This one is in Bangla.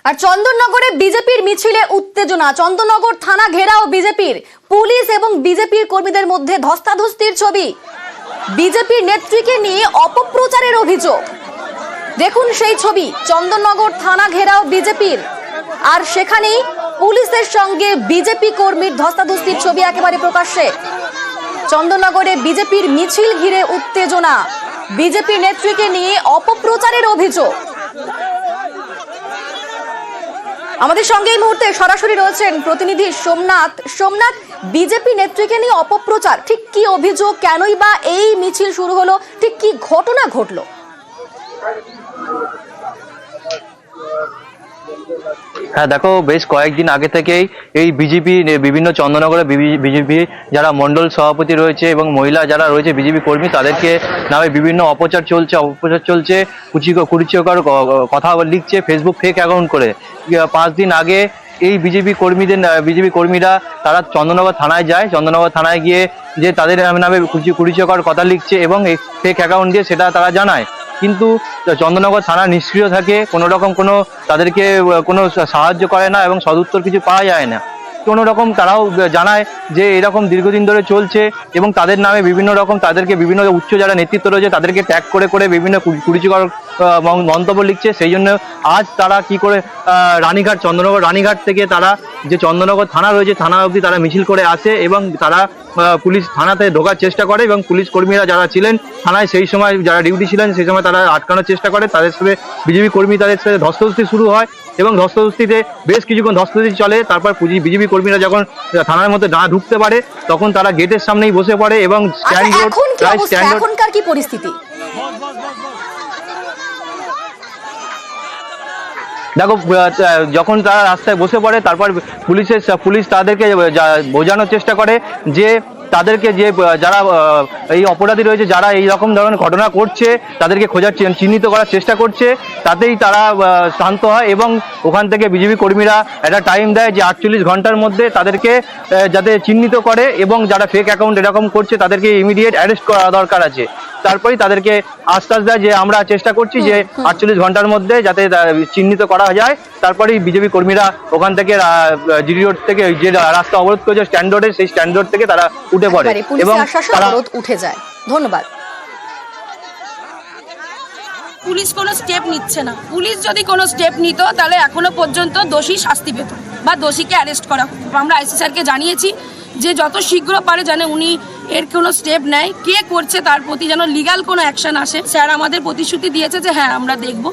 আর চন্দননগরে বিজেপির মিছিলে উত্তেজনা। চন্দননগর থানা ঘেরাও বিজেপির, পুলিশ এবং বিজেপির কর্মীদের মধ্যে ধস্তাধস্তির ছবি। বিজেপির নেত্রীকে নিয়ে অপপ্রচারের অভিযোগ। দেখুন সেই ছবি, চন্দননগর থানা ঘেরাও বিজেপির, আর সেখানেই পুলিশের সঙ্গে বিজেপি কর্মীর ধস্তাধস্তির ছবি একেবারে প্রকাশ্যে। চন্দননগরে বিজেপির মিছিল ঘিরে উত্তেজনা, বিজেপি নেত্রীকে নিয়ে অপপ্রচারের অভিযোগ। আমাদের সঙ্গে এই মুহূর্তে সরাসরি রয়েছেন প্রতিনিধি সোমনাথ। সোমনাথ, বিজেপি নেত্রীকে নিয়ে অপপ্রচার, ঠিক কি অভিযোগ, কেনই বা এই মিছিল শুরু হলো, ঠিক কি ঘটনা ঘটলো? হ্যাঁ দেখো, বেশ কয়েকদিন আগে থেকেই এই বিজেপি বিভিন্ন চন্দননগরে বিজেপি যারা মন্ডল সভাপতি রয়েছে এবং মহিলা যারা রয়েছে বিজেপি কর্মী, তাদেরকে নামে বিভিন্ন অপপ্রচার চলছে। কুরুচিকর কথা লিখছে ফেসবুক ফেক অ্যাকাউন্ট করে। 5 দিন আগে এই বিজেপি কর্মীরা তারা চন্দননগর থানায় যায়। চন্দননগর থানায় গিয়ে যে তাদের নামে কুরুচিকর কথা লিখছে এবং এই ফেক অ্যাকাউন্ট দিয়ে সেটা তারা জানায়। কিন্তু চন্দননগর থানা নিষ্ক্রিয় থাকে, কোনো রকম তাদেরকে কোনো সাহায্য করে না এবং সদুত্তর কিছু পাওয়া যায় না। কোনো রকম তারাও জানায় যে এরকম দীর্ঘদিন ধরে চলছে এবং তাদের নামে বিভিন্ন রকম তাদেরকে বিভিন্ন উচ্চ যারা নেতৃত্ব রয়েছে তাদেরকে ট্যাগ করে বিভিন্ন কুরুচিকর মন্তব্য লিখছে। সেই জন্য আজ তারা কি করে চন্দননগর রানীঘাট থেকে তারা যে চন্দননগর থানা রয়েছে থানা অবধি তারা মিছিল করে আসে এবং তারা পুলিশ থানাতে ঢোকার চেষ্টা করে এবং পুলিশ কর্মীরা যারা ছিলেন থানায় সেই সময় যারা ডিউটি ছিলেন সেই সময় তারা আটকানোর চেষ্টা করে। তাদের সাথে বিজেপি কর্মী তাদের সাথে ধস্তাধস্তি শুরু হয় এবং ধস্তাধস্তিতে বেশ কিছুক্ষণ ধস্তাধস্তি চলে। তারপর বিজেপি কর্মীরা যখন থানার মধ্যে না ঢুকতে পারে তখন তারা গেটের সামনেই বসে পড়ে এবং এখনকার কি পরিস্থিতি? দেখো, যখন তারা রাস্তায় বসে পড়ে তারপর পুলিশ তাদেরকে বোঝানোর চেষ্টা করে যে তাদেরকে যে যারা এই অপরাধী রয়েছে, যারা এই রকম ধরনের ঘটনা করছে তাদেরকে চিহ্নিত করার চেষ্টা করছে। তাতেই তারা শান্ত হয় এবং ওখান থেকে বিজেপি কর্মীরা একটা টাইম দেয় যে 48 ঘন্টার মধ্যে তাদেরকে যাতে চিহ্নিত করে এবং যারা ফেক অ্যাকাউন্ট এরকম করছে তাদেরকে ইমিডিয়েট অ্যারেস্ট করা দরকার আছে। তারপরেই তাদেরকে আশ্বাস দেয় যে আমরা চেষ্টা করছি যে 48 ঘন্টার মধ্যে যাতে চিহ্নিত করা যায়। তারপরেই বিজেপি কর্মীরা ওখান থেকে জিডি রোড থেকে যে রাস্তা অবরোধ করেছে স্ট্যান্ড রোডে, সেই স্ট্যান্ড রোড থেকে তারা উঠে পড়ে এবং তারা উঠে যায়। ধন্যবাদ। পুলিশ কোনো স্টেপ নিচ্ছে না। পুলিশ যদি কোনো স্টেপ নিত তাহলে এখনো পর্যন্ত দোষী শাস্তি পেত বা দোষীকে অ্যারেস্ট করা হতো। আমরা আইসি স্যারকে জানিয়েছি যে যত শীঘ্র পারে যেন উনি এর কোনো স্টেপ নেয়, কে করছে তার প্রতি যেন লিগ্যাল কোনো অ্যাকশন আসে। স্যার আমাদের প্রতিশ্রুতি দিয়েছে যে হ্যাঁ আমরা দেখব।